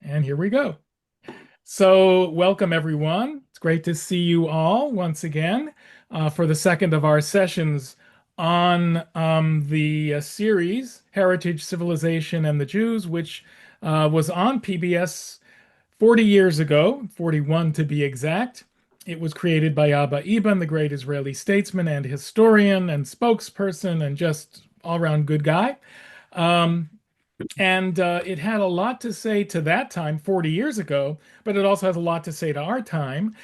And here we go. So, welcome everyone. It's great to see you all once again for the second of our sessions on the series Heritage, Civilization, and the Jews, which was on PBS 40 years ago, 41 to be exact. It was created by Abba Eban, the great Israeli statesman and historian and spokesperson, and just all around good guy. Um, and it had a lot to say to that time, 40 years ago, but it also has a lot to say to our time.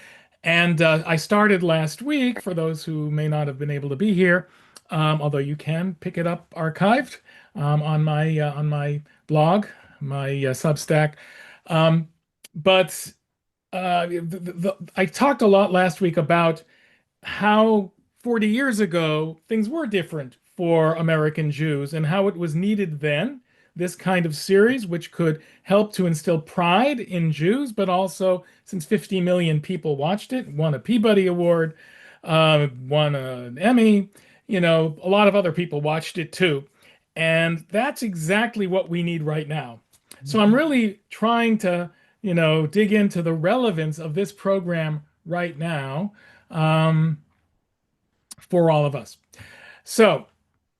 And I started last week, for those who may not have been able to be here, although you can pick it up archived on my blog, my Substack. Um, but I talked a lot last week about how 40 years ago things were different for American Jews and how it was needed then, this kind of series, which could help to instill pride in Jews, but also, since 50 million people watched it, won a Peabody Award, won an Emmy, a lot of other people watched it too. And that's exactly what we need right now. So I'm really trying to, dig into the relevance of this program right now. Um, for all of us. So,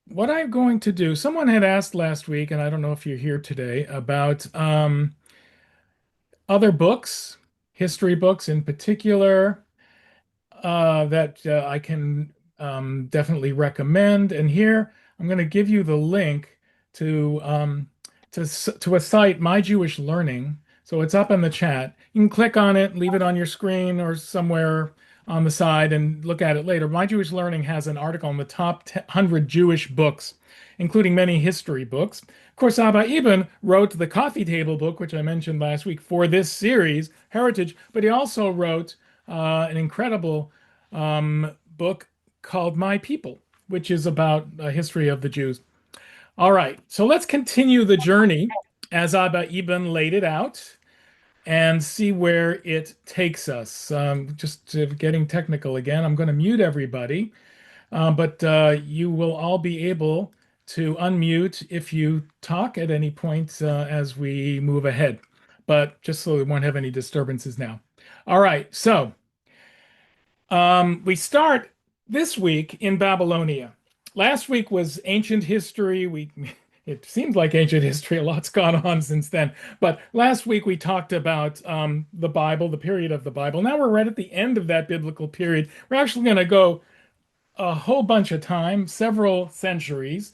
what I'm going to do, someone had asked last week, and I don't know if you're here today, about other books, history books in particular, that I can definitely recommend. And here I'm going to give you the link to to a site, My Jewish Learning. So it's up in the chat. You can click on it, leave it on your screen or somewhere on the side, and look at it later. My Jewish Learning has an article on the top 100 Jewish books, including many history books. Of course, Abba Eban wrote the coffee table book, which I mentioned last week, for this series, Heritage, but he also wrote an incredible book called My People, which is about a history of the Jews. All right, so let's continue the journey as Abba Eban laid it out and see where it takes us. Just getting technical again, I'm going to mute everybody, but you will all be able to unmute if you talk at any point as we move ahead. But just so we won't have any disturbances now. All right, so we start this week in Babylonia. Last week was ancient history. It seems like ancient history. A lot's gone on since then. But last week we talked about the Bible, the period of the Bible. Now we're right at the end of that biblical period. We're actually going to go a whole bunch of time, several centuries,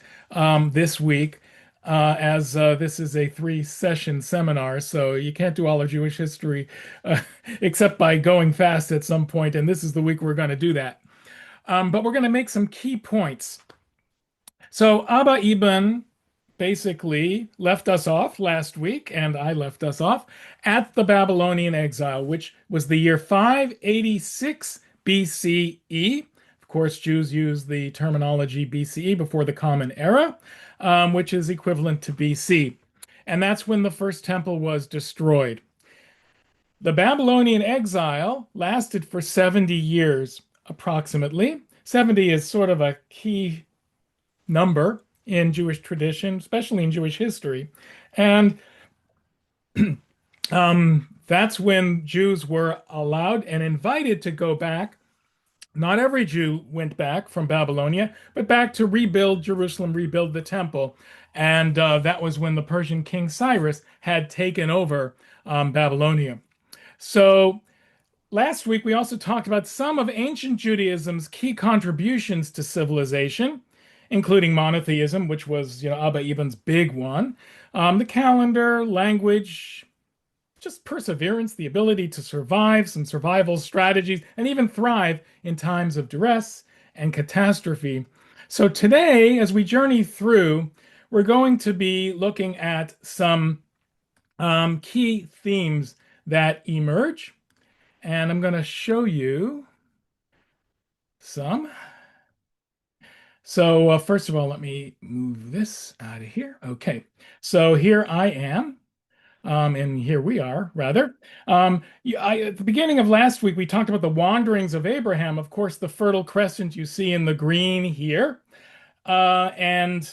this week, as this is a three-session seminar, so you can't do all of Jewish history uh, except by going fast at some point, and this is the week we're going to do that. But we're going to make some key points. So Abba Eban basically left us off last week, and I left us off at the Babylonian exile, which was the year 586 BCE. Of course, Jews use the terminology BCE, before the Common Era, which is equivalent to BC. And that's when the first temple was destroyed. The Babylonian exile lasted for 70 years, approximately. 70 is sort of a key number in Jewish tradition, especially in Jewish history. And that's when Jews were allowed and invited to go back. Not every Jew went back from Babylonia, but back to rebuild Jerusalem, rebuild the temple. And that was when the Persian king Cyrus had taken over Babylonia. So last week we also talked about some of ancient Judaism's key contributions to civilization, including monotheism, which was, Abba Eban's big one, the calendar, language, just perseverance, the ability to survive, some survival strategies, and even thrive in times of duress and catastrophe. So today, as we journey through, we're going to be looking at some key themes that emerge. And I'm going to show you some. So first of all, let me move this out of here. Okay, so here I am. And here we are, rather. At the beginning of last week, we talked about the wanderings of Abraham. Of course, the Fertile Crescent you see in the green here, and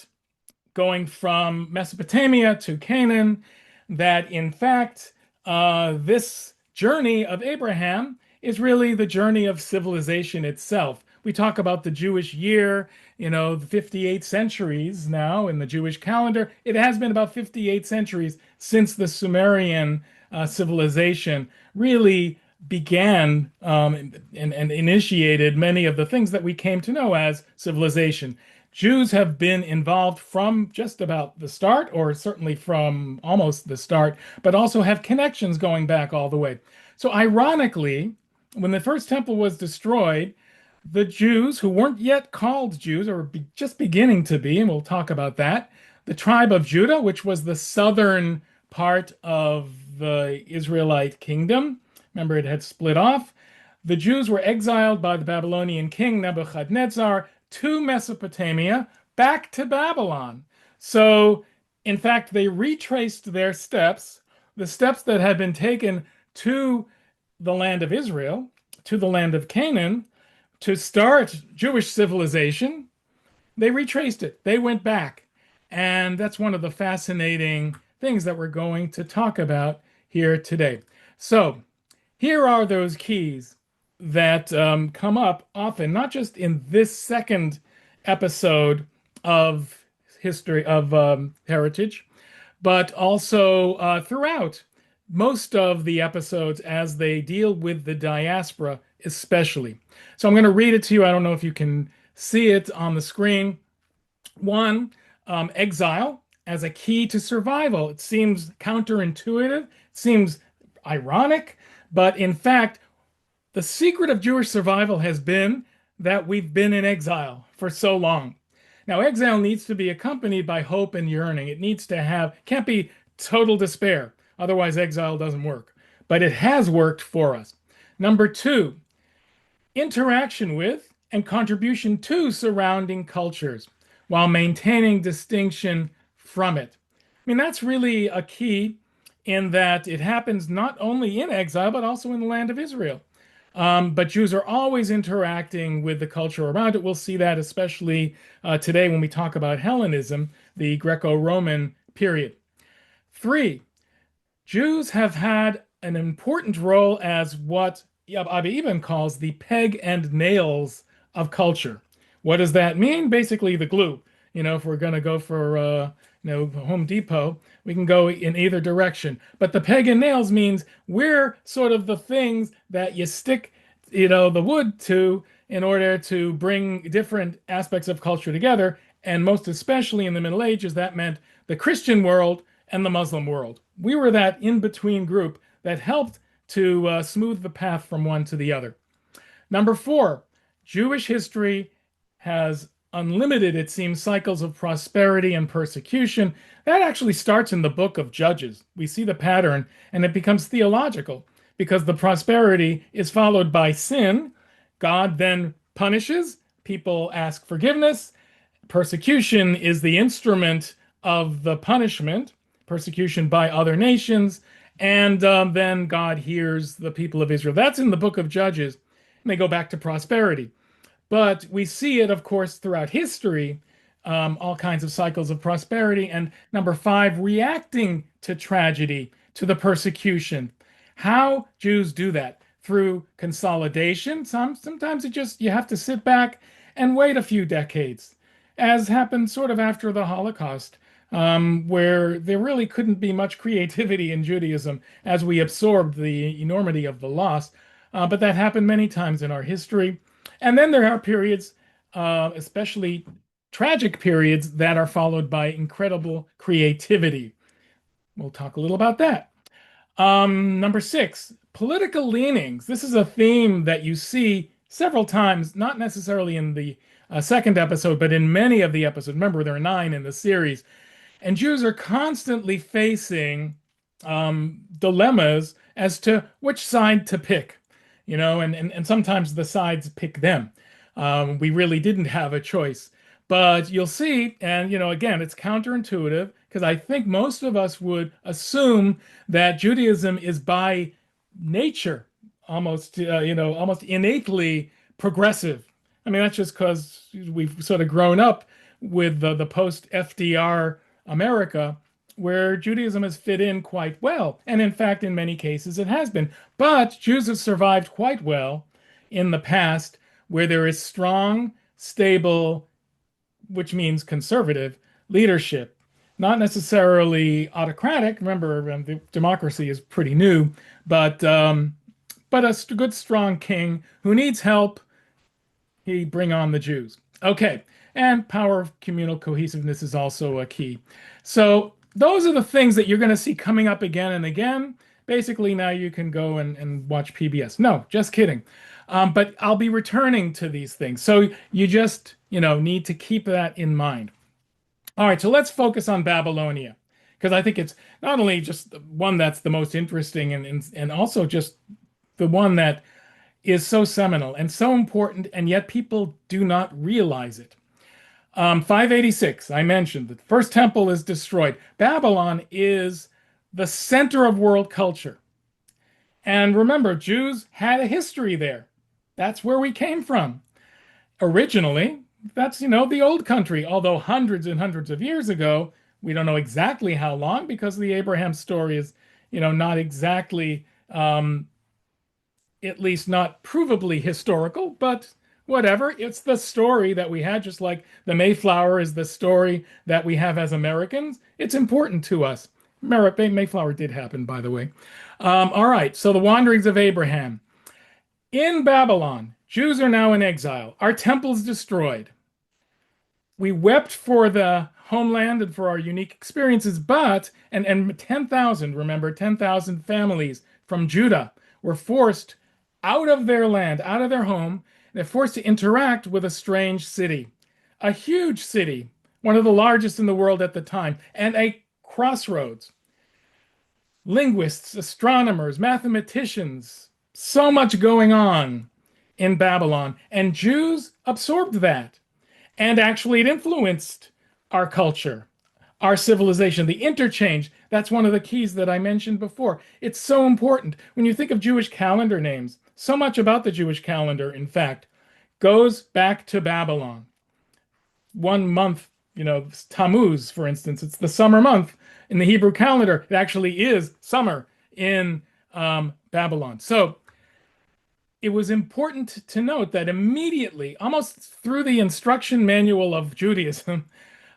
going from Mesopotamia to Canaan, that in fact, this journey of Abraham is really the journey of civilization itself. We talk about the Jewish year, the 58 centuries now in the Jewish calendar. It has been about 58 centuries since the Sumerian civilization really began and initiated many of the things that we came to know as civilization. Jews have been involved from just about the start, or certainly from almost the start, but also have connections going back all the way. So, ironically, when the first temple was destroyed, the Jews, who weren't yet called Jews or just beginning to be, and we'll talk about that, the tribe of Judah, which was the southern part of the Israelite kingdom, remember it had split off, the Jews were exiled by the Babylonian king Nebuchadnezzar to Mesopotamia, back to Babylon. So, in fact, they retraced their steps, the steps that had been taken to the land of Israel, to the land of Canaan, to start Jewish civilization. They retraced it. They went back. And that's one of the fascinating things that we're going to talk about here today. So, here are those keys that come up often, not just in this second episode of history of heritage, but also throughout most of the episodes as they deal with the diaspora, especially. So I'm going to read it to you. I don't know if you can see it on the screen. One, exile as a key to survival. It seems counterintuitive, it seems ironic, but in fact, the secret of Jewish survival has been that we've been in exile for so long. Now, exile needs to be accompanied by hope and yearning. It needs to can't be total despair. Otherwise, exile doesn't work. But it has worked for us. Number two, interaction with and contribution to surrounding cultures while maintaining distinction from it. I mean, that's really a key in that it happens not only in exile, but also in the land of Israel. But Jews are always interacting with the culture around it. We'll see that especially today when we talk about Hellenism, the Greco-Roman period. Three, Jews have had an important role as what Abba Eban calls the peg and nails of culture. What does that mean? Basically, the glue. If we're going to go for Home Depot, we can go in either direction. But the peg and nails means we're sort of the things that you stick, the wood to in order to bring different aspects of culture together. And most especially in the Middle Ages, that meant the Christian world and the Muslim world. We were that in-between group that helped to smooth the path from one to the other. Number four, Jewish history has unlimited, it seems, cycles of prosperity and persecution. That actually starts in the book of Judges. We see the pattern, and it becomes theological because the prosperity is followed by sin. God then punishes, people ask forgiveness. Persecution is the instrument of the punishment, persecution by other nations, and then God hears the people of Israel. That's in the book of Judges, and they go back to prosperity. But we see it, of course, throughout history, all kinds of cycles of prosperity. And number five, reacting to tragedy, to the persecution. How Jews do that? Through consolidation. Sometimes you have to sit back and wait a few decades, as happened sort of after the Holocaust, where there really couldn't be much creativity in Judaism as we absorbed the enormity of the loss. But that happened many times in our history. And then there are periods, especially tragic periods, that are followed by incredible creativity. We'll talk a little about that. Number six, political leanings. This is a theme that you see several times, not necessarily in the second episode, but in many of the episodes. Remember, there are 9 in the series. And Jews are constantly facing dilemmas as to which side to pick. And sometimes the sides pick them. We really didn't have a choice. But you'll see, and again, it's counterintuitive because I think most of us would assume that Judaism is by nature almost innately progressive. I mean, that's just because we've sort of grown up with the post-FDR America where Judaism has fit in quite well. And in fact, in many cases, it has been. But Jews have survived quite well in the past where there is strong, stable, which means conservative leadership. Not necessarily autocratic. Remember, the democracy is pretty new, but a good, strong king who needs help. He bring on the Jews. Okay, and power of communal cohesiveness is also a key. So those are the things that you're going to see coming up again and again. Basically, now you can go and watch PBS. No, just kidding. But I'll be returning to these things. So you just, need to keep that in mind. All right, so let's focus on Babylonia, because I think it's not only just the one that's the most interesting and also just the one that is so seminal and so important, and yet people do not realize it. 586, I mentioned, the first temple is destroyed. Babylon is the center of world culture. And remember, Jews had a history there. That's where we came from. Originally, that's, the old country, although hundreds and hundreds of years ago, we don't know exactly how long because the Abraham story is, not exactly, at least not provably historical, but whatever. It's the story that we had, just like the Mayflower is the story that we have as Americans. It's important to us. Mayflower did happen, by the way. All right, so the wanderings of Abraham. In Babylon, Jews are now in exile. Our temple's destroyed. We wept for the homeland and for our unique experiences, but, and 10,000, remember, 10,000 families from Judah were forced out of their land, out of their home. They're forced to interact with a strange city, a huge city, one of the largest in the world at the time, and a crossroads. Linguists, astronomers, mathematicians, so much going on in Babylon. And Jews absorbed that. And actually, it influenced our culture, our civilization, the interchange. That's one of the keys that I mentioned before. It's so important. When you think of Jewish calendar names, so much about the Jewish calendar, in fact, goes back to Babylon. 1 month, Tammuz, for instance, it's the summer month in the Hebrew calendar. It actually is summer in Babylon. So it was important to note that immediately, almost through the instruction manual of Judaism,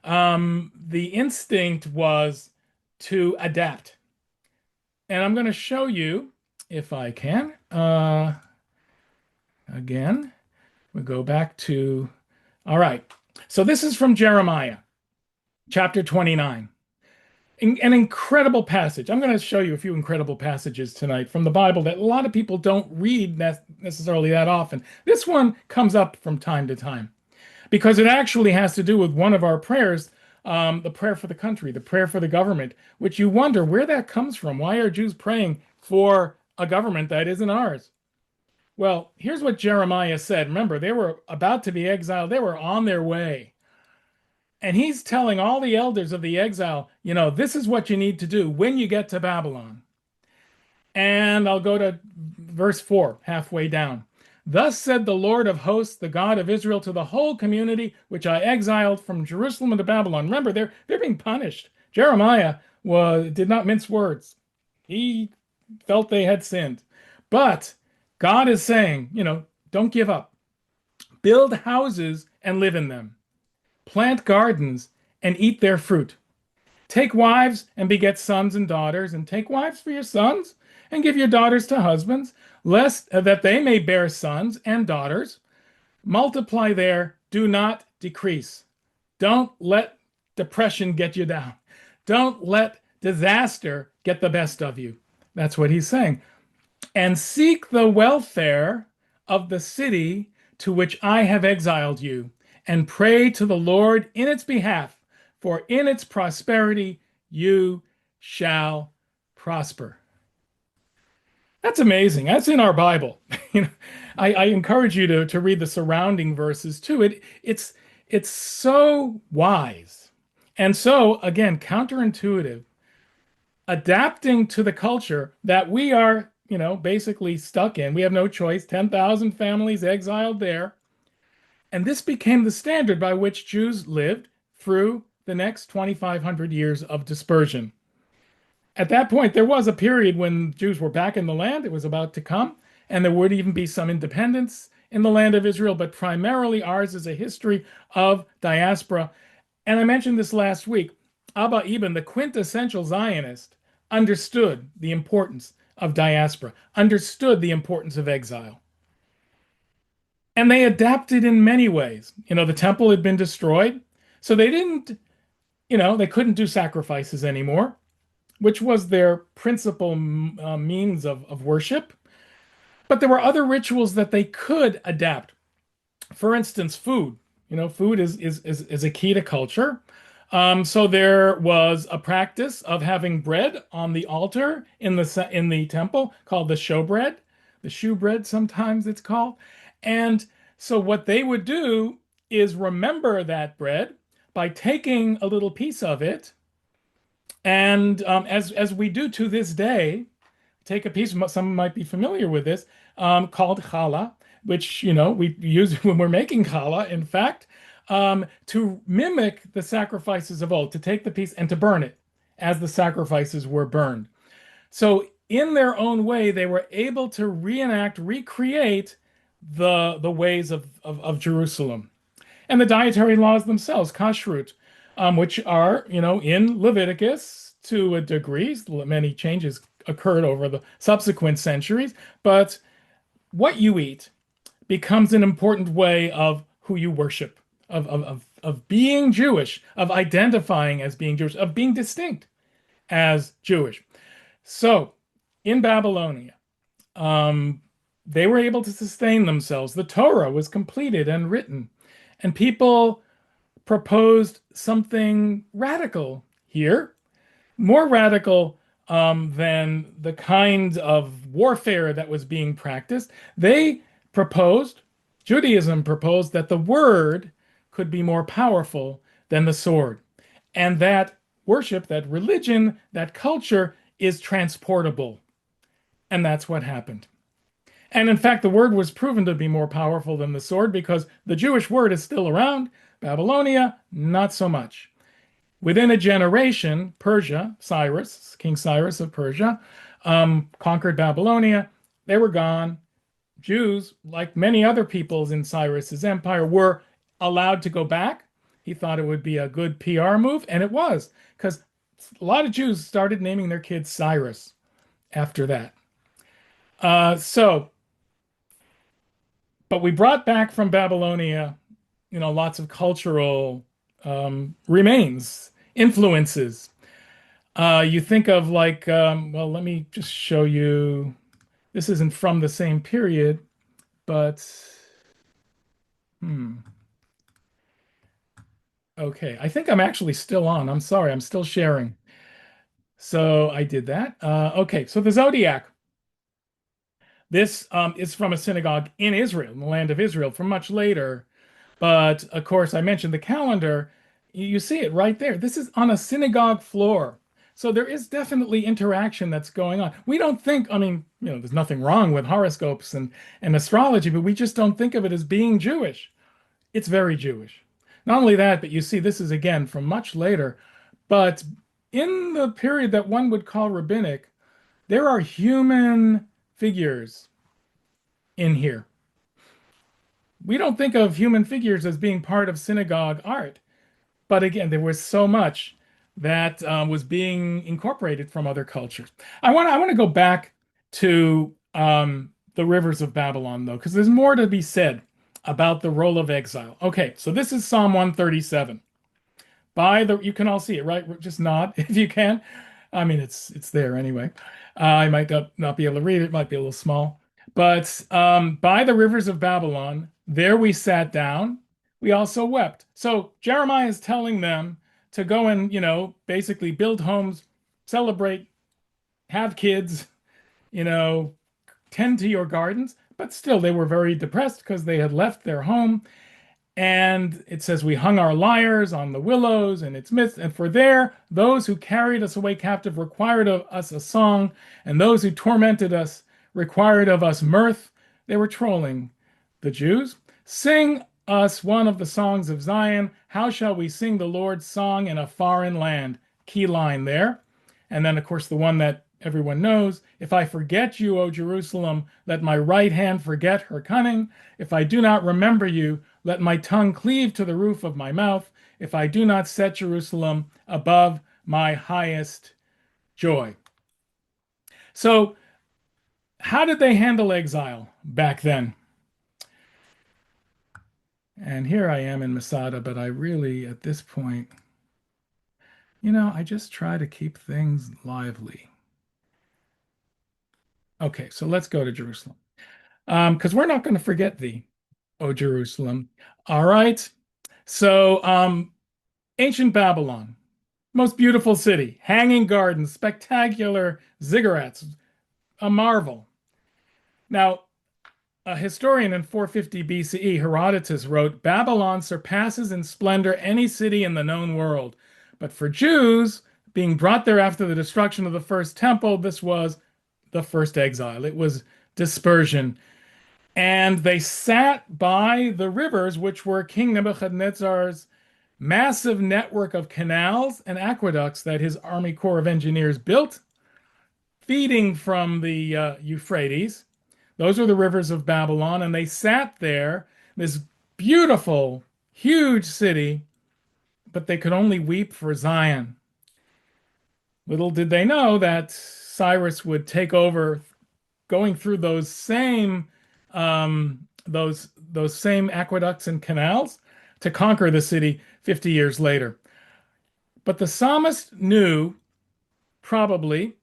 the instinct was to adapt. And I'm going to show you, if I can, again, we go back to, all right. So this is from Jeremiah, chapter 29. An incredible passage. I'm going to show you a few incredible passages tonight from the Bible that a lot of people don't read necessarily that often. This one comes up from time to time because it actually has to do with one of our prayers, the prayer for the country, the prayer for the government, which you wonder where that comes from. Why are Jews praying for a government that isn't ours? Well, here's what Jeremiah said. Remember, they were about to be exiled. They were on their way. And he's telling all the elders of the exile, this is what you need to do when you get to Babylon. And I'll go to verse 4, halfway down. Thus said the Lord of hosts, the God of Israel, to the whole community which I exiled from Jerusalem to Babylon. Remember, they're being punished. Jeremiah did not mince words. He felt they had sinned. But God is saying, don't give up. Build houses and live in them. Plant gardens and eat their fruit. Take wives and beget sons and daughters, and take wives for your sons, and give your daughters to husbands, lest that they may bear sons and daughters. Multiply there, do not decrease. Don't let depression get you down. Don't let disaster get the best of you. That's what he's saying. And seek the welfare of the city to which I have exiled you, and pray to the Lord in its behalf, for in its prosperity you shall prosper. That's amazing. That's in our Bible. I encourage you to read the surrounding verses too. It's so wise and so, again, counterintuitive, adapting to the culture that we are, basically stuck in. We have no choice. 10,000 families exiled there. And this became the standard by which Jews lived through the next 2,500 years of dispersion. At that point, there was a period when Jews were back in the land. It was about to come, and there would even be some independence in the land of Israel, but primarily ours is a history of diaspora. And I mentioned this last week. Abba Eban, the quintessential Zionist, understood the importance of diaspora, understood the importance of exile. And they adapted in many ways. The temple had been destroyed, so they didn't, they couldn't do sacrifices anymore, which was their principal means of worship. But there were other rituals that they could adapt. For instance, food. Food is a key to culture. So there was a practice of having bread on the altar in the temple called the shewbread sometimes it's called. And so what they would do is remember that bread by taking a little piece of it, and as we do to this day, take a piece. Some might be familiar with this, called challah, which we use when we're making challah. In fact, to mimic the sacrifices of old, to take the piece and to burn it as the sacrifices were burned. So in their own way, they were able to recreate the ways of Jerusalem. And the dietary laws themselves, kashrut, which are, in Leviticus to a degree. Many changes occurred over the subsequent centuries, but what you eat becomes an important way of who you worship, of being Jewish, of identifying as being Jewish, of being distinct as Jewish. So in Babylonia, they were able to sustain themselves. The Torah was completed and written, and people proposed something radical here, more radical than the kind of warfare that was being practiced. Judaism proposed that the word could be more powerful than the sword, and that worship, that religion, that culture is transportable. And that's what happened. And in fact, the word was proven to be more powerful than the sword because the Jewish word is still around. Babylonia, not so much. Within a generation, Persia, King Cyrus of Persia, conquered Babylonia. They were gone. Jews, like many other peoples in Cyrus's empire, were allowed to go back. He thought it would be a good PR move, and it was, because a lot of Jews started naming their kids Cyrus after that. But we brought back from Babylonia, lots of cultural remains, influences. You think of let me just show you. This isn't from the same period, but okay. I think I'm actually still on. I'm sorry, I'm still sharing. So I did that. Okay, so the zodiac. This is from a synagogue in Israel, in the land of Israel, from much later. But of course, I mentioned the calendar. You see it right there. This is on a synagogue floor. So there is definitely interaction that's going on. We don't think, there's nothing wrong with horoscopes and astrology, but we just don't think of it as being Jewish. It's very Jewish. Not only that, but you see, this is again from much later. But in the period that one would call rabbinic, there are human figures in here. We don't think of human figures as being part of synagogue art. But again, there was so much that was being incorporated from other cultures. I want to go back to the rivers of Babylon, though, because there's more to be said about the role of exile. Okay, so this is Psalm 137. You can all see it, right? Just nod if you can. It's there anyway. I might not be able to read it. It might be a little small. But by the rivers of Babylon, there we sat down. We also wept. So Jeremiah is telling them to go and, basically build homes, celebrate, have kids, tend to your gardens. But still, they were very depressed because they had left their home. And it says, we hung our lyres on the willows in its midst. And for there, those who carried us away captive required of us a song. And those who tormented us required of us mirth. They were trolling the Jews. Sing us one of the songs of Zion. How shall we sing the Lord's song in a foreign land? Key line there. And then, of course, the one that everyone knows. If I forget you, O Jerusalem, let my right hand forget her cunning. If I do not remember you, let my tongue cleave to the roof of my mouth. If I do not set Jerusalem above my highest joy. So, how did they handle exile back then? And here I am in Masada, but I really, at this point, I just try to keep things lively. Okay, so let's go to Jerusalem. Because we're not going to forget thee, O Jerusalem. All right. So, ancient Babylon, most beautiful city, hanging gardens, spectacular ziggurats, a marvel. Now, a historian in 450 BCE, Herodotus, wrote, Babylon surpasses in splendor any city in the known world. But for Jews, being brought there after the destruction of the first temple, this was the first exile. It was dispersion. And they sat by the rivers, which were King Nebuchadnezzar's massive network of canals and aqueducts that his Army Corps of Engineers built, feeding from the Euphrates. Those are the rivers of Babylon, and they sat there, this beautiful, huge city, but they could only weep for Zion. Little did they know that Cyrus would take over, going through those same aqueducts and canals to conquer the city 50 years later. But the psalmist knew probably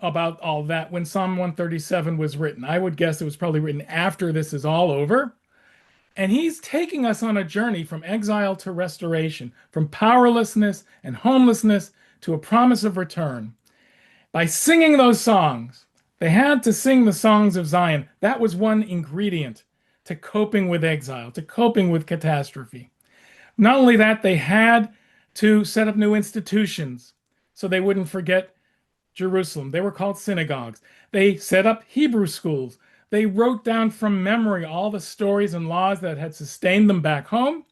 about all that when Psalm 137 was written. I would guess it was probably written after this is all over. And he's taking us on a journey from exile to restoration, from powerlessness and homelessness to a promise of return. By singing those songs, they had to sing the songs of Zion. That was one ingredient to coping with exile, to coping with catastrophe. Not only that, they had to set up new institutions so they wouldn't forget Jerusalem. They were called synagogues. They set up Hebrew schools. They wrote down from memory all the stories and laws that had sustained them back home,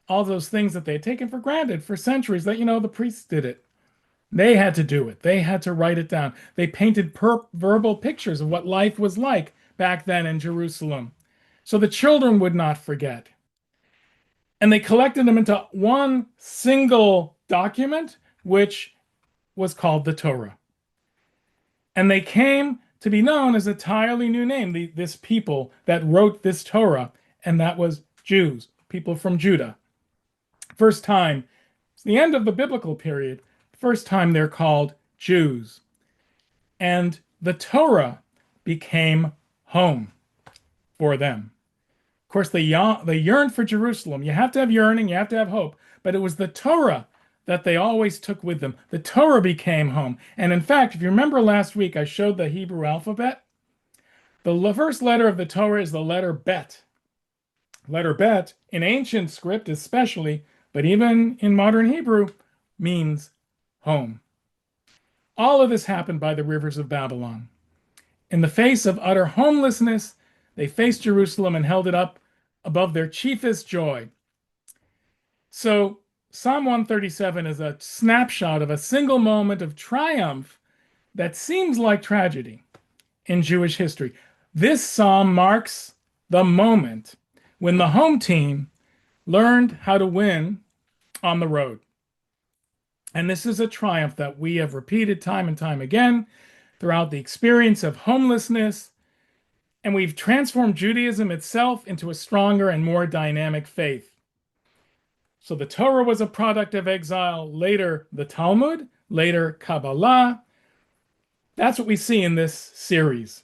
all those things that they had taken for granted for centuries, that, the priests did it. They had to do it. They had to write it down. They painted verbal pictures of what life was like back then in Jerusalem, so the children would not forget. And they collected them into one single document, which was called the Torah. And they came to be known as a entirely new name, this people that wrote this Torah, and that was Jews, people from Judah. First time, it's the end of the biblical period, first time they're called Jews. And the Torah became home for them. Of course, they yearned for Jerusalem. You have to have yearning, you have to have hope, but it was the Torah that they always took with them. The Torah became home. And in fact, if you remember last week, I showed the Hebrew alphabet. The first letter of the Torah is the letter Bet. Letter Bet, in ancient script especially, but even in modern Hebrew, means home. All of this happened by the rivers of Babylon. In the face of utter homelessness, they faced Jerusalem and held it up above their chiefest joy. So Psalm 137 is a snapshot of a single moment of triumph that seems like tragedy in Jewish history. This psalm marks the moment when the home team learned how to win on the road. And this is a triumph that we have repeated time and time again throughout the experience of homelessness. And we've transformed Judaism itself into a stronger and more dynamic faith. So the Torah was a product of exile, later the Talmud, later Kabbalah. That's what we see in this series.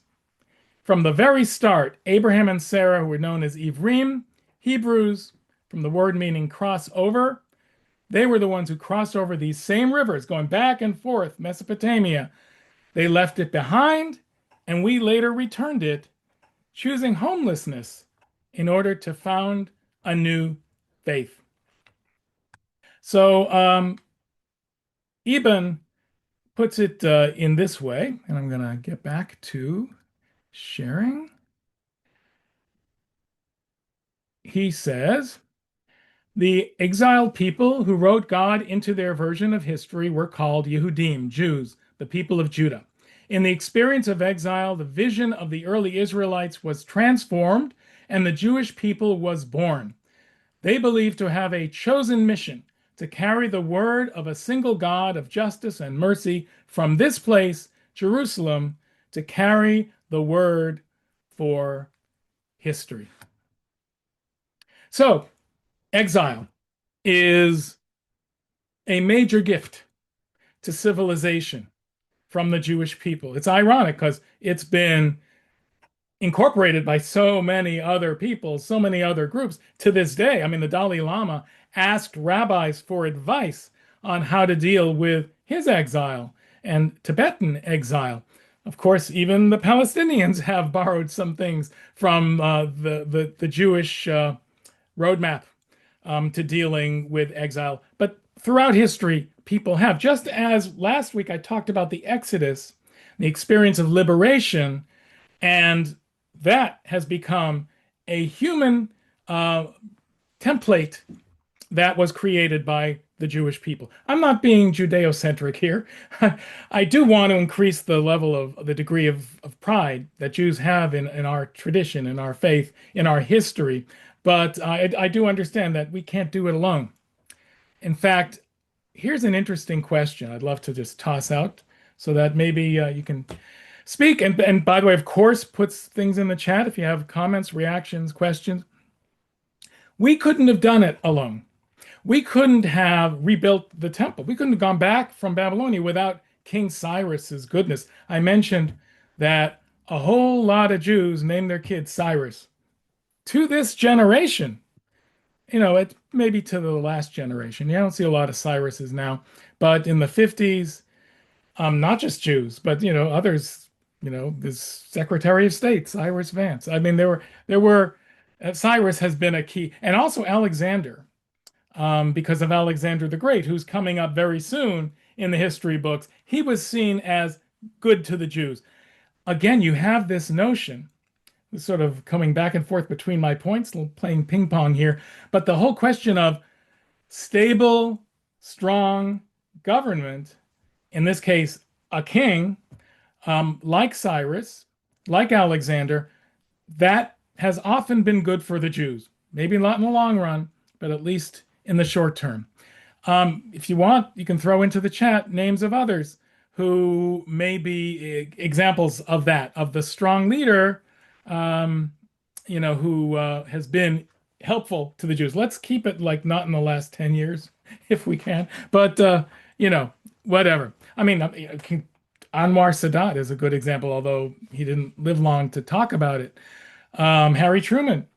From the very start, Abraham and Sarah, who were known as Ivrim, Hebrews, from the word meaning cross over, they were the ones who crossed over these same rivers, going back and forth, Mesopotamia. They left it behind, and we later returned it, choosing homelessness in order to found a new faith. So Eban puts it in this way, and I'm going to get back to sharing. he says, the exiled people who wrote God into their version of history were called Yehudim, Jews, the people of Judah. In the experience of exile, the vision of the early Israelites was transformed and the Jewish people was born. They believed to have a chosen mission to carry the word of a single God of justice and mercy from this place, Jerusalem, to carry the word for history. So, exile is a major gift to civilization from the Jewish people. It's ironic because it's been incorporated by so many other people, so many other groups to this day. I mean, the Dalai Lama asked rabbis for advice on how to deal with his exile and Tibetan exile. Of course, even the Palestinians have borrowed some things from the Jewish roadmap to dealing with exile. But throughout history, people have. Just as last week I talked about the Exodus, the experience of liberation, and that has become a human template that was created by the Jewish people. I'm not being Judeo-centric here. I do want to increase the level of the degree of pride that Jews have in our tradition, in our faith, in our history. But I do understand that we can't do it alone. In fact, here's an interesting question I'd love to just toss out so that maybe you can speak. And by the way, of course, puts things in the chat if you have comments, reactions, questions. We couldn't have done it alone. We couldn't have rebuilt the temple. We couldn't have gone back from Babylonia without King Cyrus's goodness. I mentioned that a whole lot of Jews named their kids Cyrus. To this generation, it maybe to the last generation. You don't see a lot of Cyruses now, but in the 50s, not just Jews, but others, this Secretary of State, Cyrus Vance. I mean, there were Cyrus has been a key, and also Alexander, because of Alexander the Great, who's coming up very soon in the history books. He was seen as good to the Jews. Again, you have this notion, sort of coming back and forth between my points, playing ping pong here, but the whole question of stable, strong government, in this case, a king, like Cyrus, like Alexander, that has often been good for the Jews. Maybe not in the long run, but at least in the short term. If you want, you can throw into the chat names of others who may be examples of that, of the strong leader, who has been helpful to the Jews. Let's keep it like not in the last 10 years, if we can. But, whatever. I mean, Anwar Sadat is a good example, although he didn't live long to talk about it. Harry Truman,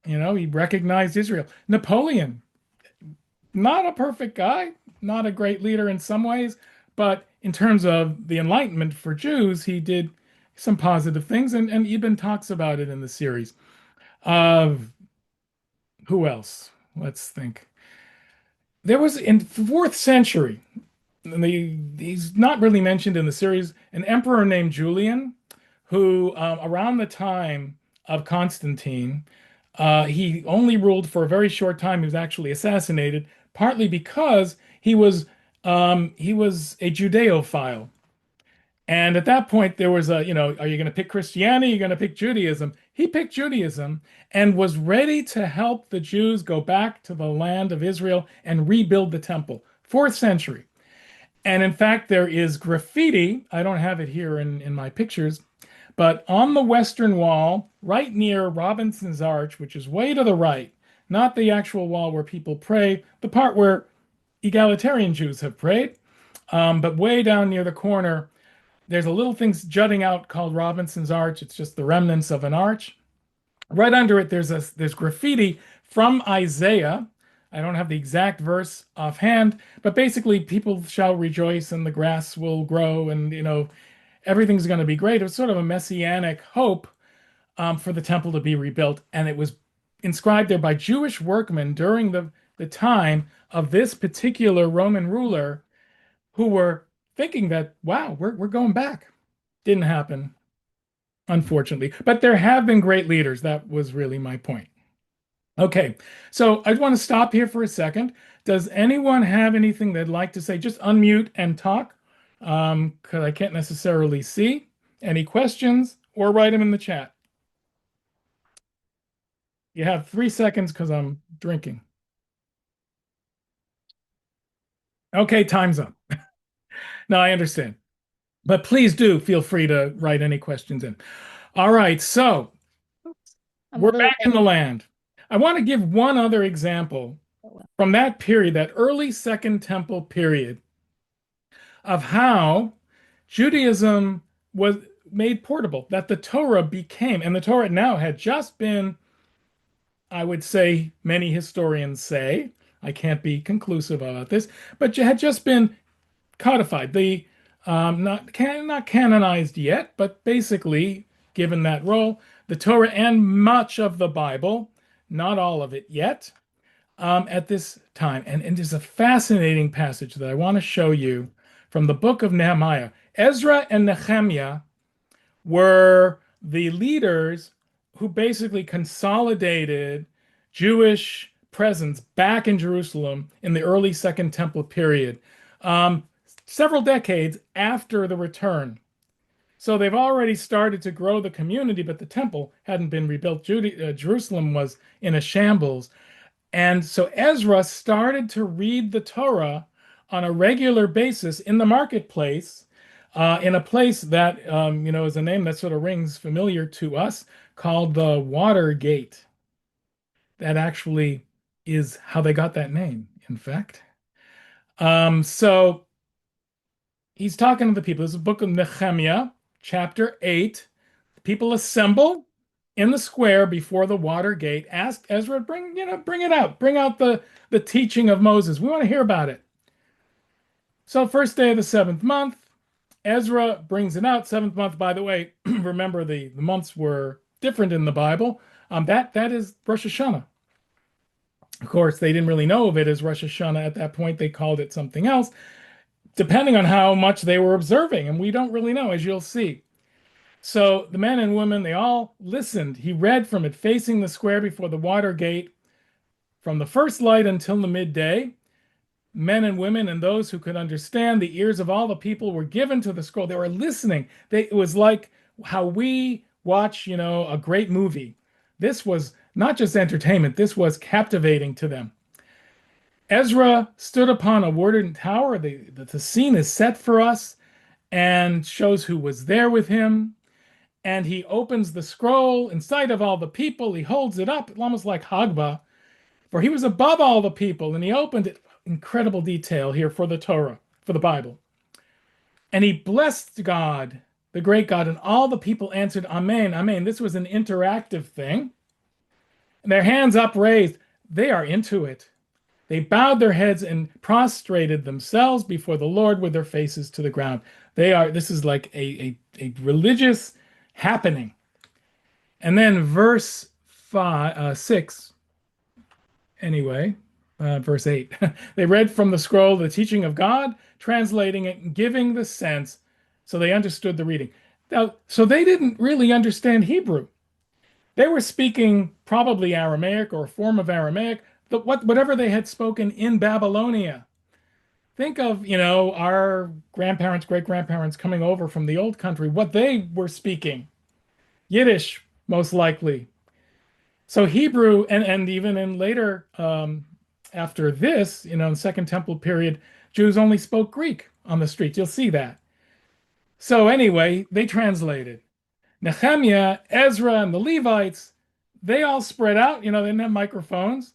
he recognized Israel. Napoleon, not a perfect guy, not a great leader in some ways, but in terms of the Enlightenment for Jews, he did some positive things, and Eban talks about it in the series. Who else? Let's think. There was in the 4th century, and he's not really mentioned in the series, an emperor named Julian, who around the time of Constantine, he only ruled for a very short time. He was actually assassinated, partly because he was a Judeophile. And at that point, there was are you going to pick Christianity? Are you going to pick Judaism? He picked Judaism and was ready to help the Jews go back to the land of Israel and rebuild the temple. 4th century. And in fact, there is graffiti. I don't have it here in my pictures, but on the western wall, right near Robinson's Arch, which is way to the right, not the actual wall where people pray, the part where egalitarian Jews have prayed, but way down near the corner, there's a little thing jutting out called Robinson's Arch. It's just the remnants of an arch. Right under it, there's graffiti from Isaiah. I don't have the exact verse offhand, but basically, people shall rejoice and the grass will grow, and everything's going to be great. It was sort of a messianic hope for the temple to be rebuilt, and it was inscribed there by Jewish workmen during the time of this particular Roman ruler, who were thinking that, wow, we're going back. Didn't happen, unfortunately. But there have been great leaders. That was really my point. Okay, so I want to stop here for a second. Does anyone have anything they'd like to say? Just unmute and talk, because I can't necessarily see. Any questions, or write them in the chat. You have 3 seconds because I'm drinking. Okay, time's up. No, I understand. But please do feel free to write any questions in. All right, so Oops. I'm a we're little back in the land. I want to give one other example from that period, that early Second Temple period, of how Judaism was made portable, that the Torah became, and the Torah now had just been, I would say, many historians say, I can't be conclusive about this, but had just been codified. The not canonized yet, but basically given that role, the Torah and much of the Bible, not all of it yet, at this time. And there's a fascinating passage that I want to show you from the book of Nehemiah. Ezra and Nehemiah were the leaders who basically consolidated Jewish presence back in Jerusalem in the early Second Temple period, um, several decades after the return. So they've already started to grow the community, but the temple hadn't been rebuilt. Jerusalem was in a shambles. And so Ezra started to read the Torah on a regular basis in the marketplace, in a place that, is a name that sort of rings familiar to us, called the Water Gate. That actually is how they got that name, in fact. So he's talking to the people. This is the book of Nehemiah, chapter 8. People assemble in the square before the water gate. Ask Ezra, bring it out. Bring out the teaching of Moses. We want to hear about it. So first day of the seventh month, Ezra brings it out. Seventh month, by the way, remember the months were different in the Bible. That is Rosh Hashanah. Of course, they didn't really know of it as Rosh Hashanah at that point. They called it something else, depending on how much they were observing. And we don't really know, as you'll see. So the men and women, they all listened. He read from it, facing the square before the water gate, from the first light until the midday. Men and women and those who could understand, the ears of all the people were given to the scroll. They were listening. It was like how we watch, a great movie. This was not just entertainment, this was captivating to them. Ezra stood upon a wooden tower. The scene is set for us and shows who was there with him. And he opens the scroll in sight of all the people. He holds it up, almost like Hagba, for he was above all the people. And he opened it. Incredible detail here for the Torah, for the Bible. And he blessed God, the great God, and all the people answered, Amen, Amen. This was an interactive thing. And their hands upraised. They are into it. They bowed their heads and prostrated themselves before the Lord with their faces to the ground. This is like a religious happening. And then verse 6, anyway, verse 8. They read from the scroll the teaching of God, translating it and giving the sense so they understood the reading. Now, so they didn't really understand Hebrew. They were speaking probably Aramaic or a form of Aramaic, whatever they had spoken in Babylonia. Think of, our grandparents, great grandparents coming over from the old country, what they were speaking. Yiddish, most likely. So Hebrew, and even in later, after this, in Second Temple period, Jews only spoke Greek on the streets. You'll see that. So anyway, they translated. Nehemiah, Ezra, and the Levites, they all spread out. They didn't have microphones.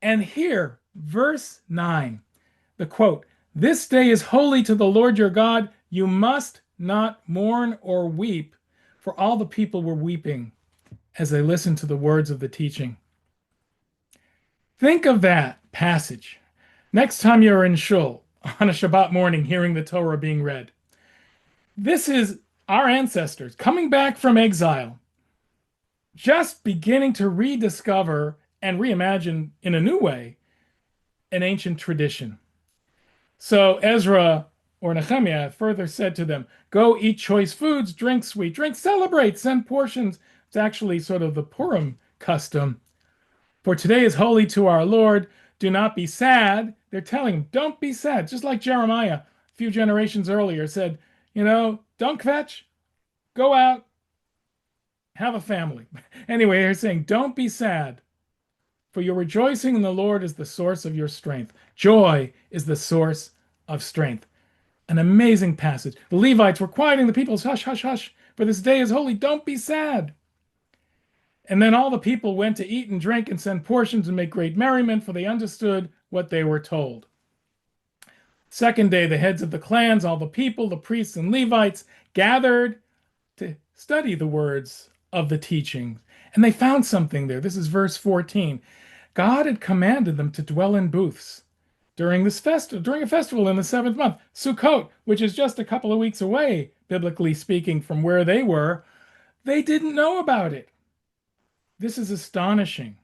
And here, verse 9, the quote, "This day is holy to the Lord your God. You must not mourn or weep." For all the people were weeping as they listened to the words of the teaching. Think of that passage next time you're in shul on a Shabbat morning hearing the Torah being read. This is our ancestors coming back from exile, just beginning to rediscover and reimagine in a new way an ancient tradition. So Ezra or Nehemiah further said to them, "Go eat choice foods, drink sweet drinks, celebrate, send portions." It's actually sort of the Purim custom. For today is holy to our Lord. Do not be sad. They're telling him, don't be sad. Just like Jeremiah a few generations earlier said, don't kvetch, go out, have a family. Anyway, they're saying, don't be sad, for your rejoicing in the Lord is the source of your strength. Joy is the source of strength. An amazing passage. The Levites were quieting the people, hush, hush, hush, for this day is holy. Don't be sad. And then all the people went to eat and drink and send portions and make great merriment, for they understood what they were told. Second day, the heads of the clans, all the people, the priests and Levites, gathered to study the words of the teaching. And they found something there. This is verse 14. God had commanded them to dwell in booths during a festival in the seventh month, Sukkot, which is just a couple of weeks away, biblically speaking, from where they were. They didn't know about it. This is astonishing.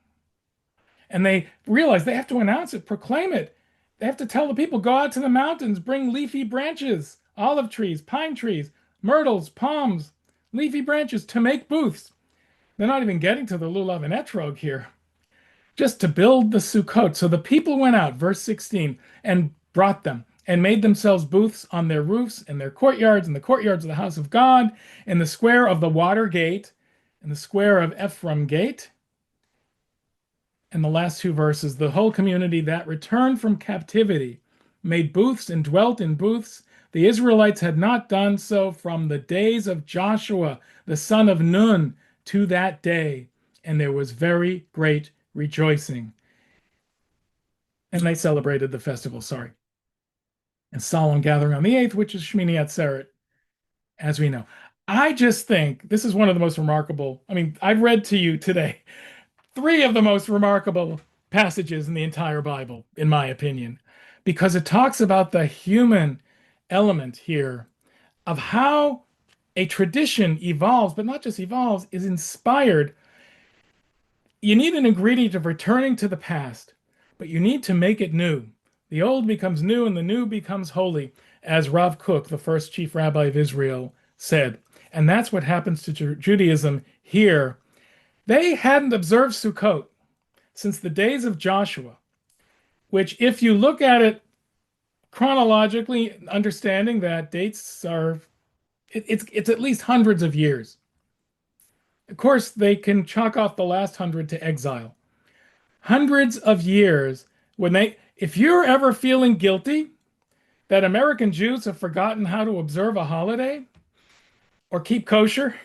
And they realize they have to announce it, proclaim it. They have to tell the people, go out to the mountains, bring leafy branches, olive trees, pine trees, myrtles, palms, leafy branches to make booths. They're not even getting to the lulav and etrog here, just to build the Sukkot. So the people went out, verse 16, and brought them and made themselves booths on their roofs and their courtyards and the courtyards of the house of God, in the square of the water gate, in the square of Ephraim gate. And the last two verses, the whole community that returned from captivity made booths and dwelt in booths. The Israelites had not done so from the days of Joshua, the son of Nun, to that day. And there was very great rejoicing. And they celebrated the festival, and solemn gathering on the 8th, which is Shmini Atzeret, as we know. I just think this is one of the most remarkable. I've read to you today three of the most remarkable passages in the entire Bible, in my opinion, because it talks about the human element here of how a tradition evolves, but not just evolves, is inspired. You need an ingredient of returning to the past, but you need to make it new. The old becomes new and the new becomes holy, as Rav Kook, the first chief rabbi of Israel, said. And that's what happens to Judaism here. They hadn't observed Sukkot since the days of Joshua, which, if you look at it chronologically, understanding that dates are, it's at least hundreds of years. Of course, they can chalk off the last 100 to exile. Hundreds of years if you're ever feeling guilty that American Jews have forgotten how to observe a holiday or keep kosher,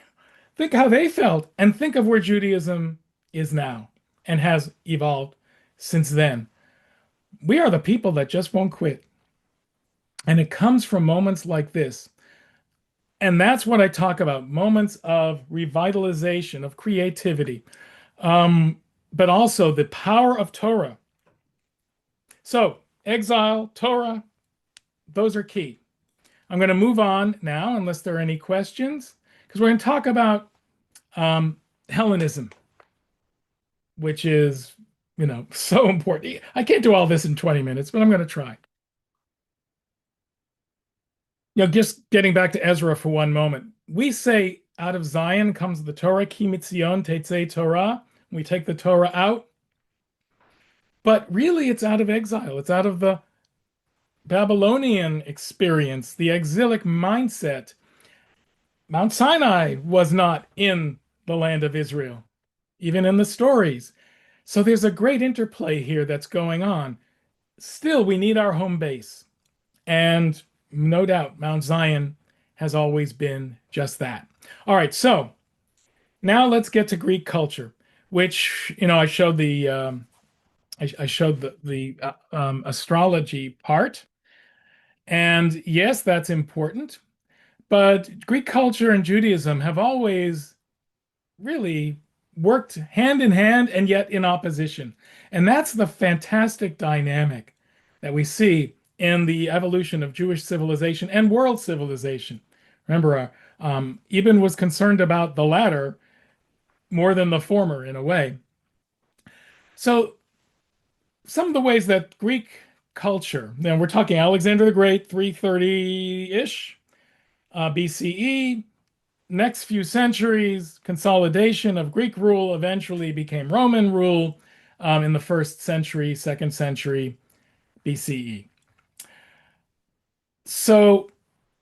think how they felt and think of where Judaism is now and has evolved since then. We are the people that just won't quit. And it comes from moments like this. And that's what I talk about, moments of revitalization, of creativity, but also the power of Torah. So, exile, Torah, those are key. I'm going to move on now, unless there are any questions, because we're going to talk about Hellenism, which is, so important. I can't do all this in 20 minutes, but I'm going to try. Just getting back to Ezra for one moment. We say out of Zion comes the Torah, ki mitzion tetzei Torah. We take the Torah out. But really, it's out of exile. It's out of the Babylonian experience, the exilic mindset. Mount Sinai was not in the land of Israel, even in the stories. So there's a great interplay here that's going on. Still, we need our home base. And no doubt, Mount Zion has always been just that. All right, so now let's get to Greek culture, which, I showed the astrology part. And yes, that's important. But Greek culture and Judaism have always really worked hand in hand and yet in opposition. And that's the fantastic dynamic that we see in the evolution of Jewish civilization and world civilization. Remember, Eban was concerned about the latter more than the former in a way. So some of the ways that Greek culture, now we're talking Alexander the Great, 330-ish BCE, next few centuries, consolidation of Greek rule eventually became Roman rule. in the first century, second century BCE. So,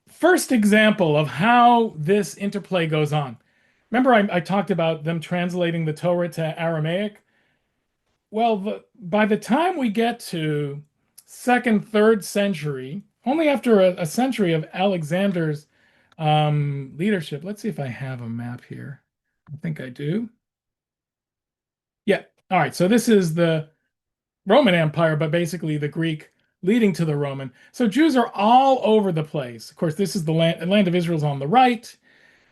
first example of how this interplay goes on. Remember, I talked about them translating the Torah to Aramaic? Well, by the time we get to second, third century, only after a century of Alexander's leadership. Let's see if I have a map here. I think I do. Yeah. All right. So this is the Roman Empire, but basically the Greek leading to the Roman. So Jews are all over the place. Of course, this is the land of Israel's on the right.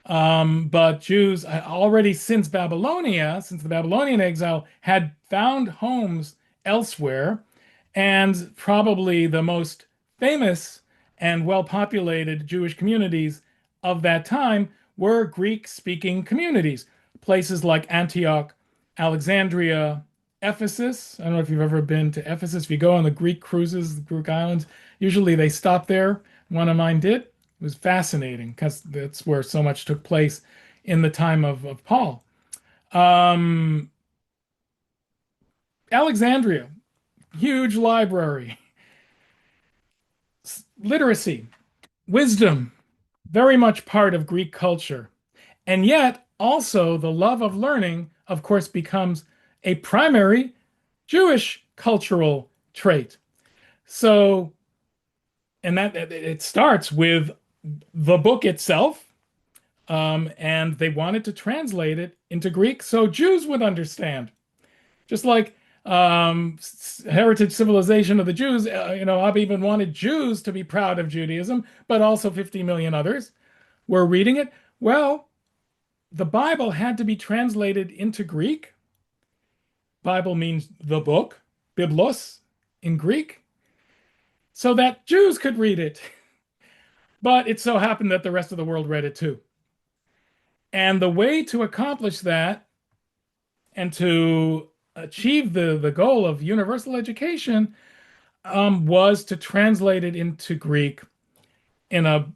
But Jews already since Babylonia, since the Babylonian exile, had found homes elsewhere. And probably the most famous and well-populated Jewish communities of that time were Greek-speaking communities. Places like Antioch, Alexandria, Ephesus. I don't know if you've ever been to Ephesus. If you go on the Greek cruises, the Greek islands, usually they stop there. One of mine did. It was fascinating because that's where so much took place in the time of Paul. Um, Alexandria, huge library, literacy, wisdom, very much part of Greek culture. And yet, also, the love of learning, of course, becomes a primary Jewish cultural trait. So, and that it starts with the book itself, and they wanted to translate it into Greek so Jews would understand. Just like heritage civilization of the Jews, Abba Eban wanted Jews to be proud of Judaism, but also 50 million others were reading it. Well, the Bible had to be translated into Greek. Bible means the book, biblos in Greek, so that Jews could read it. But it so happened that the rest of the world read it too. And the way to accomplish that and to achieve the goal of universal education was to translate it into Greek in an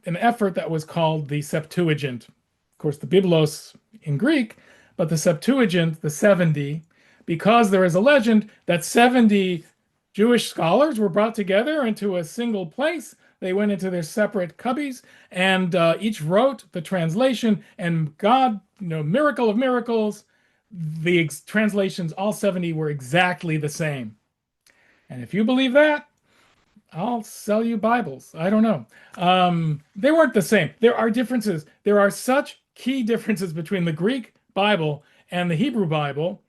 effort that was called the Septuagint. Of course, the Biblos in Greek, but the Septuagint, the 70, because there is a legend that 70 Jewish scholars were brought together into a single place. They went into their separate cubbies and each wrote the translation. And God, miracle of miracles, the translations, all 70 were exactly the same. And if you believe that, I'll sell you Bibles. I don't know. They weren't the same. There are differences. There are such key differences between the Greek Bible and the Hebrew Bible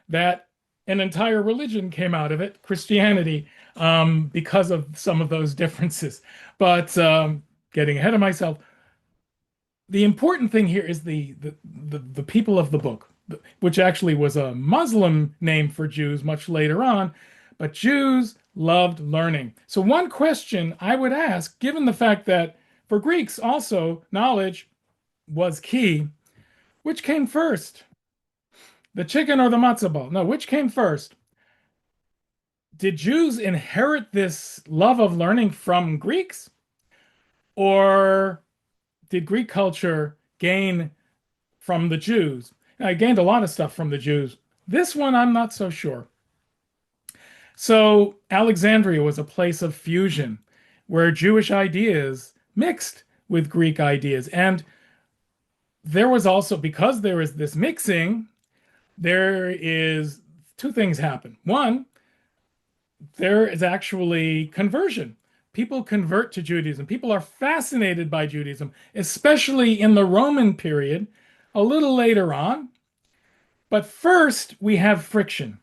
that an entire religion came out of it, Christianity, because of some of those differences. But getting ahead of myself, the important thing here is the people of the book, which actually was a Muslim name for Jews much later on, but Jews loved learning. So one question I would ask, given the fact that for Greeks also knowledge was key, which came first? The chicken or the matzah ball? No, which came first? Did Jews inherit this love of learning from Greeks? Or did Greek culture gain from the Jews? I gained a lot of stuff from the Jews. This one, I'm not so sure. So Alexandria was a place of fusion where Jewish ideas mixed with Greek ideas. And there was also, because there is this mixing, there is two things happen. One, there is actually conversion. People convert to Judaism. People are fascinated by Judaism, especially in the Roman period, a little later on. But first, we have friction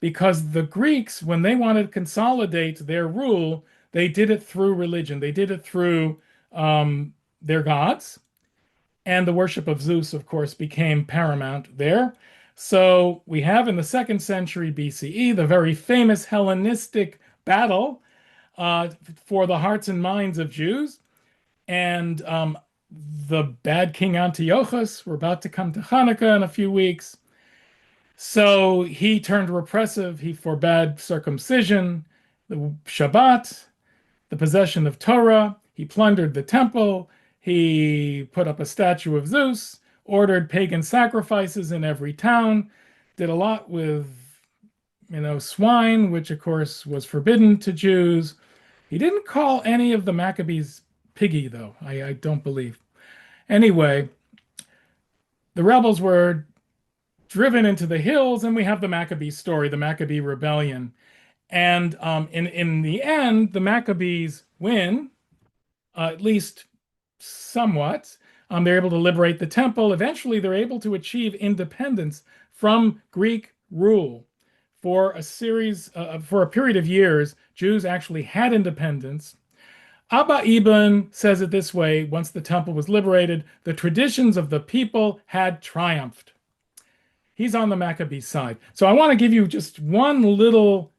because the Greeks, when they wanted to consolidate their rule, they did it through religion. They did it through their gods. And the worship of Zeus, of course, became paramount there. So we have in the second century BCE the very famous Hellenistic battle for the hearts and minds of Jews. And the bad King Antiochus, we're about to come to Hanukkah in a few weeks. So he turned repressive. He forbade circumcision, the Shabbat, the possession of Torah. He plundered the temple. He put up a statue of Zeus, ordered pagan sacrifices in every town, did a lot with swine, which of course was forbidden to Jews. He didn't call any of the Maccabees piggy, though. I don't believe. Anyway, the rebels were driven into the hills, and we have the Maccabee story, the Maccabee rebellion. And in the end, the Maccabees win, at least somewhat. They're able to liberate the temple. Eventually, they're able to achieve independence from Greek rule. For a period of years, Jews actually had independence. Abba Eban says it this way: once the temple was liberated, the traditions of the people had triumphed. He's on the Maccabee side. So I want to give you just one little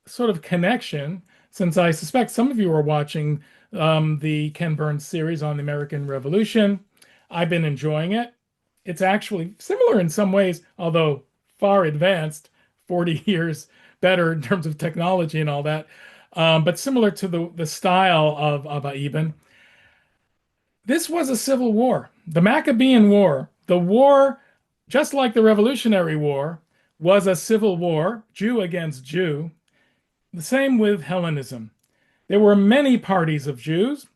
sort of connection, since I suspect some of you are watching the Ken Burns series on the American Revolution. I've been enjoying it. It's actually similar in some ways, although far advanced, 40 years better in terms of technology and all that, but similar to the style of Abba Eban. This was a civil war. The Maccabean War, the war, just like the Revolutionary War, was a civil war, Jew against Jew. The same with Hellenism. There were many parties of Jews,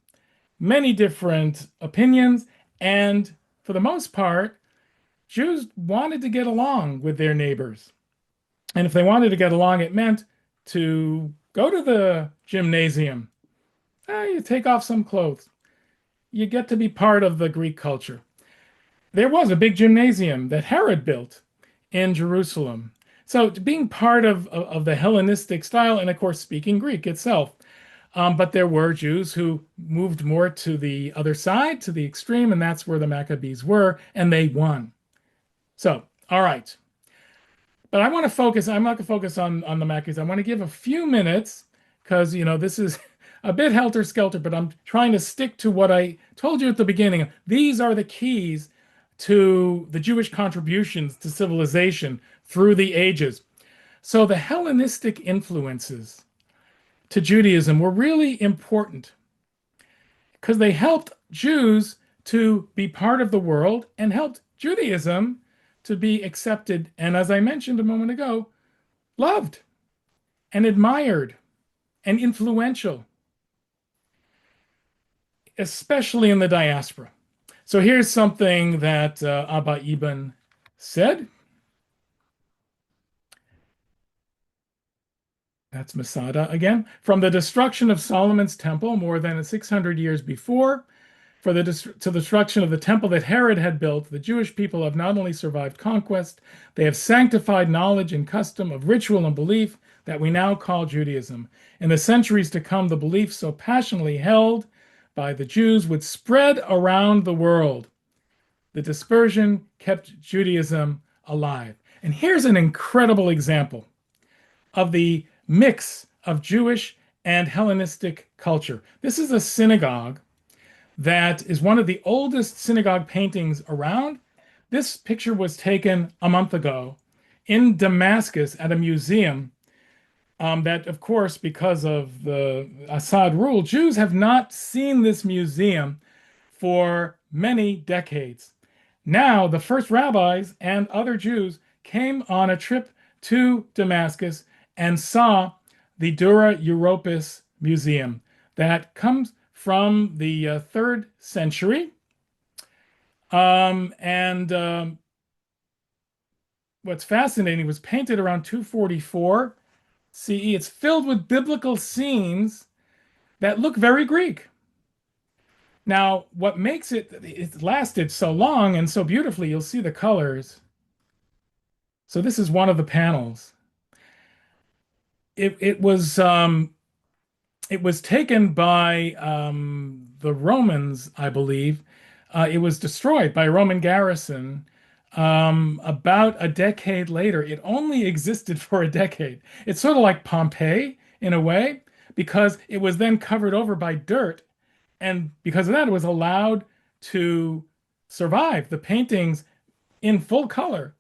many different opinions, and for the most part, Jews wanted to get along with their neighbors. And if they wanted to get along, it meant to go to the gymnasium. You take off some clothes. You get to be part of the Greek culture. There was a big gymnasium that Herod built in Jerusalem. So being part of the Hellenistic style, and of course speaking Greek itself. But there were Jews who moved more to the other side, to the extreme, and that's where the Maccabees were, and they won. So, all right. But I want to focus, I'm not going to focus on the Maccabees. I want to give a few minutes because, this is a bit helter-skelter, but I'm trying to stick to what I told you at the beginning. These are the keys to the Jewish contributions to civilization through the ages. So the Hellenistic influences to Judaism were really important because they helped Jews to be part of the world and helped Judaism to be accepted and, as I mentioned a moment ago, loved and admired and influential, especially in the diaspora. So here's something that Abba Eban said. That's Masada again. From the destruction of Solomon's temple more than 600 years before, to the destruction of the temple that Herod had built, the Jewish people have not only survived conquest, they have sanctified knowledge and custom of ritual and belief that we now call Judaism. In the centuries to come, the belief so passionately held by the Jews would spread around the world. The dispersion kept Judaism alive. And here's an incredible example of the mix of Jewish and Hellenistic culture. This is a synagogue that is one of the oldest synagogue paintings around. This picture was taken a month ago in Damascus at a museum that, of course, because of the Assad rule, Jews have not seen this museum for many decades. Now, the first rabbis and other Jews came on a trip to Damascus and saw the Dura Europos Museum that comes from the 3rd century. What's fascinating, was painted around 244 CE. It's filled with biblical scenes that look very Greek. Now, what makes it lasted so long and so beautifully, you'll see the colors. So this is one of the panels. It was taken by the Romans, I believe. It was destroyed by a Roman garrison about a decade later. It only existed for a decade. It's sort of like Pompeii in a way, because it was then covered over by dirt. And because of that, it was allowed to survive. The paintings in full color.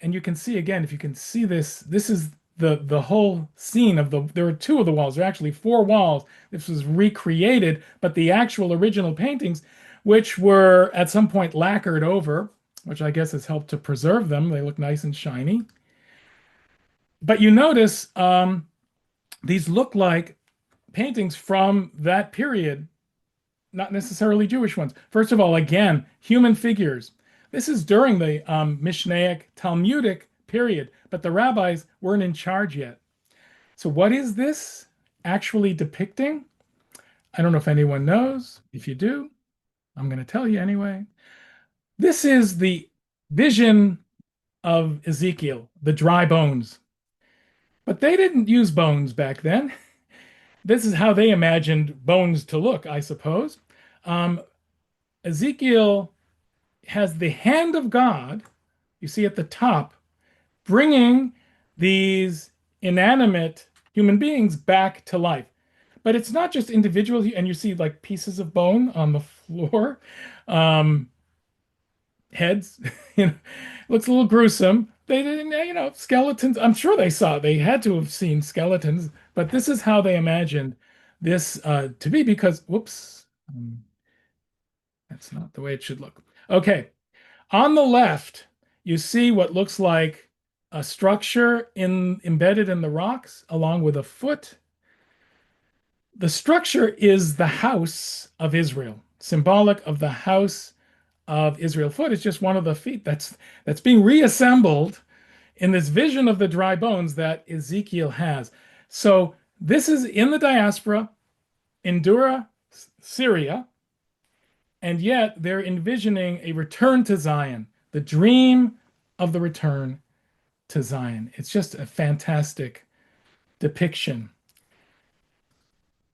And you can see again, if you can see this, this is the whole scene of there were 2 of the walls. There are actually 4 walls. This was recreated, but the actual original paintings, which were at some point lacquered over, which I guess has helped to preserve them. They look nice and shiny. But you notice these look like paintings from that period, not necessarily Jewish ones. First of all, again, human figures. This is during the Mishnaic Talmudic period, but the rabbis weren't in charge yet. So, what is this actually depicting? I don't know if anyone knows. If you do, I'm going to tell you anyway. This is the vision of Ezekiel, the dry bones. But they didn't use bones back then. This is how they imagined bones to look, I suppose. Um, Ezekiel has the hand of God, you see at the top, bringing these inanimate human beings back to life. But it's not just individual, and you see like pieces of bone on the floor, um, heads. You know, looks a little gruesome. They didn't, skeletons. I'm sure they had to have seen skeletons, but this is how they imagined this to be because, whoops, that's not the way it should look. Okay, on the left, you see what looks like a structure embedded in the rocks along with a foot. The structure is the house of Israel, symbolic of the house of Israel. Foot is just one of the feet that's being reassembled in this vision of the dry bones that Ezekiel has. So this is in the diaspora in Dura, Syria, and yet they're envisioning a return to Zion, the dream of the return to Zion. It's just a fantastic depiction.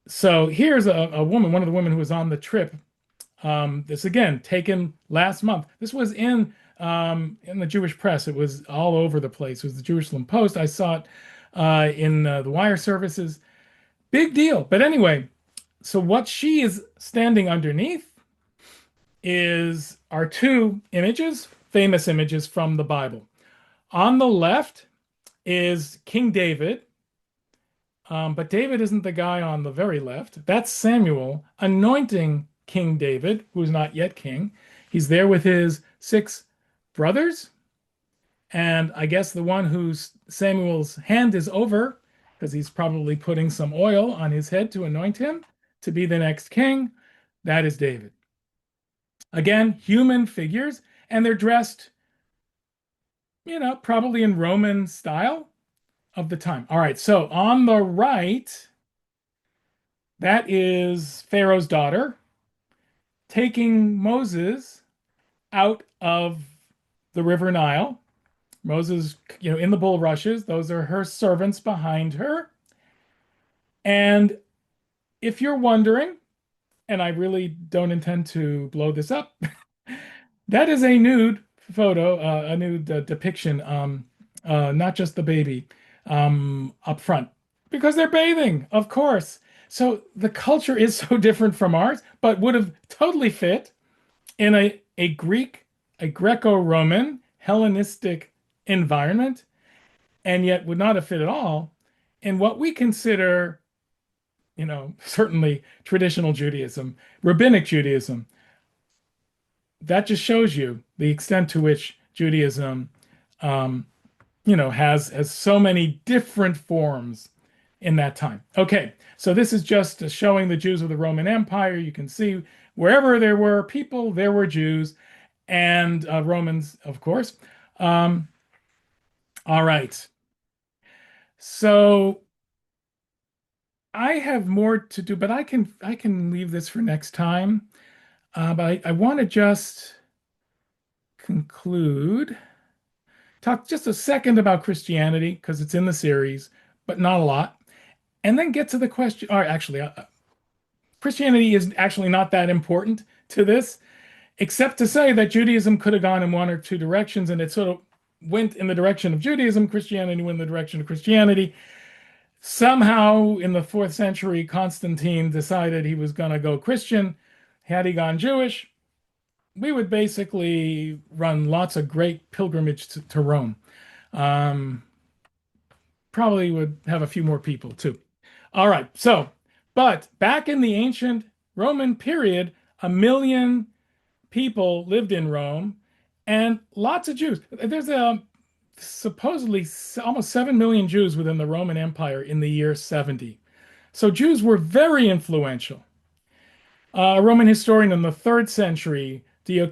So here's a woman, one of the women who was on the trip. This again taken last month. This was in the Jewish press. It was all over the place. It was the Jerusalem Post. I saw it in the wire services. Big deal. But anyway, so what she is standing underneath are two images, famous images from the Bible. On the left is King David, but David isn't the guy on the very left. That's Samuel anointing King David, who's not yet king. He's there with his 6 brothers. And I guess the one whose Samuel's hand is over, because he's probably putting some oil on his head to anoint him to be the next king, that is David. Again, human figures, and they're dressed, probably in Roman style of the time. All right, so on the right, that is Pharaoh's daughter taking Moses out of the River Nile. Moses, in the bulrushes, those are her servants behind her. And if you're wondering, and I really don't intend to blow this up, that is a nude photo, a nude depiction, not just the baby up front, because they're bathing, of course. So the culture is so different from ours, but would have totally fit in a Greco-Roman, Hellenistic environment, and yet would not have fit at all in what we consider, certainly traditional Judaism, rabbinic Judaism. That just shows you the extent to which Judaism, has so many different forms in that time. Okay, so this is just showing the Jews of the Roman Empire. You can see wherever there were people, there were Jews and Romans, of course. All right. So I have more to do, but I can leave this for next time. But I want to just conclude, talk just a second about Christianity because it's in the series, but not a lot, and then get to the question. Or actually, Christianity is actually not that important to this, except to say that Judaism could have gone in one or two directions, and it sort of went in the direction of Judaism. Christianity went in the direction of Christianity. Somehow, in the 4th century, Constantine decided he was going to go Christian. Had he gone Jewish, we would basically run lots of great pilgrimage to Rome. Um, Probably would have a few more people too. All right, but back in the ancient Roman period, 1 million people lived in Rome and lots of Jews. There's supposedly almost 7 million Jews within the Roman Empire in the year 70. So Jews were very influential. A Roman historian in the 3rd century, Dio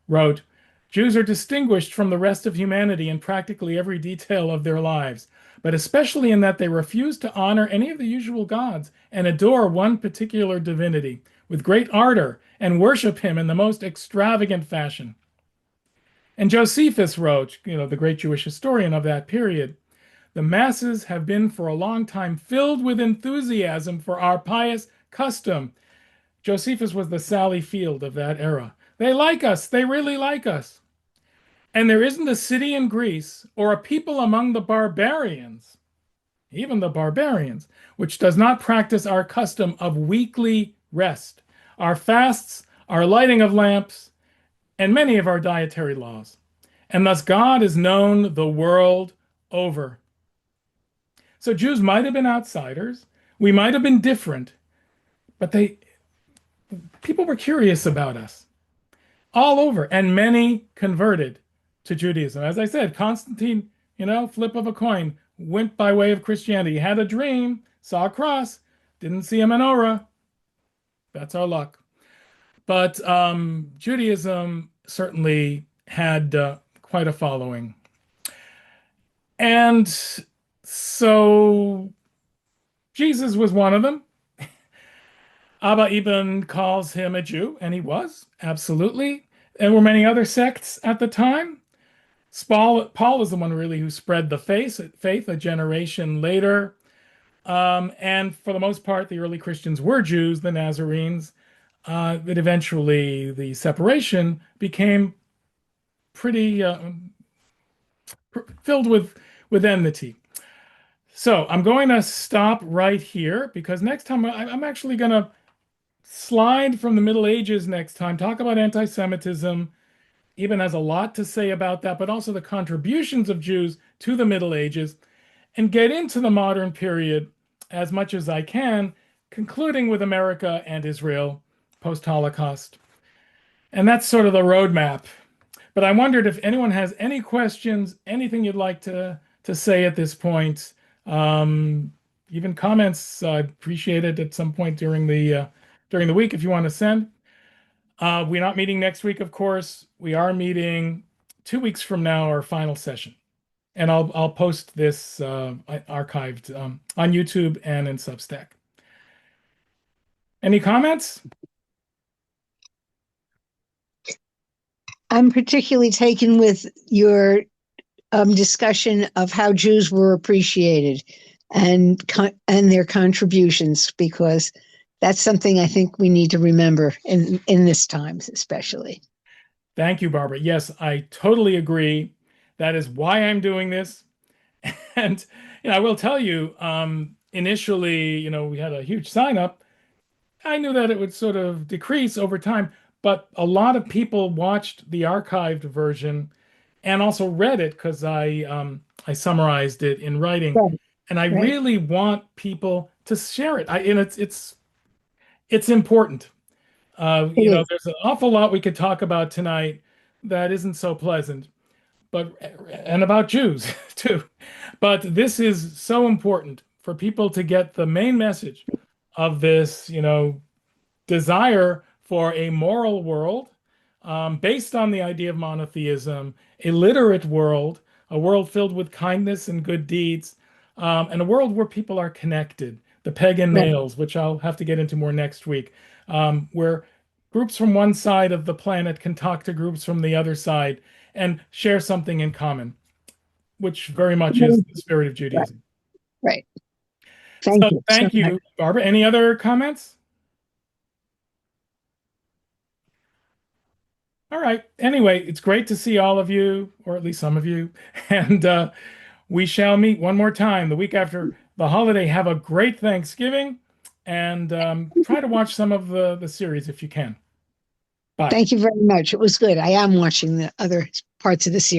wrote, Jews are distinguished from the rest of humanity in practically every detail of their lives, but especially in that they refuse to honor any of the usual gods and adore one particular divinity with great ardor and worship him in the most extravagant fashion. And Josephus wrote, the great Jewish historian of that period, the masses have been for a long time filled with enthusiasm for our pious custom. Josephus was the Sally Field of that era. They like us. They really like us. And there isn't a city in Greece or a people among the barbarians, even the barbarians, which does not practice our custom of weekly rest, our fasts, our lighting of lamps, and many of our dietary laws. And thus God is known the world over. So Jews might have been outsiders. We might have been different, but people were curious about us all over, and many converted to Judaism. As I said, Constantine, flip of a coin, went by way of Christianity. He had a dream, saw a cross, didn't see a menorah. That's our luck. But Judaism certainly had quite a following. And so Jesus was one of them. Abba Eban calls him a Jew, and he was, absolutely. There were many other sects at the time. Paul is the one really who spread the faith a generation later. And for the most part, the early Christians were Jews, the Nazarenes. But eventually the separation became pretty filled with enmity. So I'm going to stop right here because next time I'm actually going to slide from the Middle Ages next time, talk about anti-Semitism. Eben has a lot to say about that, but also the contributions of Jews to the Middle Ages, and get into the modern period as much as I can, concluding with America and Israel post-Holocaust. And that's sort of the roadmap. But I wondered if anyone has any questions, anything you'd like to say at this point. Even comments, I appreciate it at some point during the week if you want to send. We're not meeting next week, of course. We are meeting 2 weeks from now, our final session. And I'll post this archived on YouTube and in Substack. Any comments? I'm particularly taken with your discussion of how Jews were appreciated and their contributions, because that's something I think we need to remember in this time, especially. Thank you, Barbara. Yes, I totally agree. That is why I'm doing this. And I will tell you, initially, we had a huge sign up. I knew that it would sort of decrease over time, but a lot of people watched the archived version and also read it because I summarized it in writing. Right. And I really want people to share it. And it's important. There's an awful lot we could talk about tonight that isn't so pleasant, and about Jews too. But this is so important for people to get the main message of this, desire for a moral world based on the idea of monotheism, a literate world, a world filled with kindness and good deeds, and a world where people are connected. The pagan males, which I'll have to get into more next week, where groups from one side of the planet can talk to groups from the other side and share something in common, which very much is the spirit of Judaism. Right. Thank you, Barbara. Any other comments? All right. Anyway, it's great to see all of you, or at least some of you. And we shall meet one more time the week after the holiday. Have a great Thanksgiving, and try to watch some of the series if you can. Bye. Thank you very much. It was good. I am watching the other parts of the series.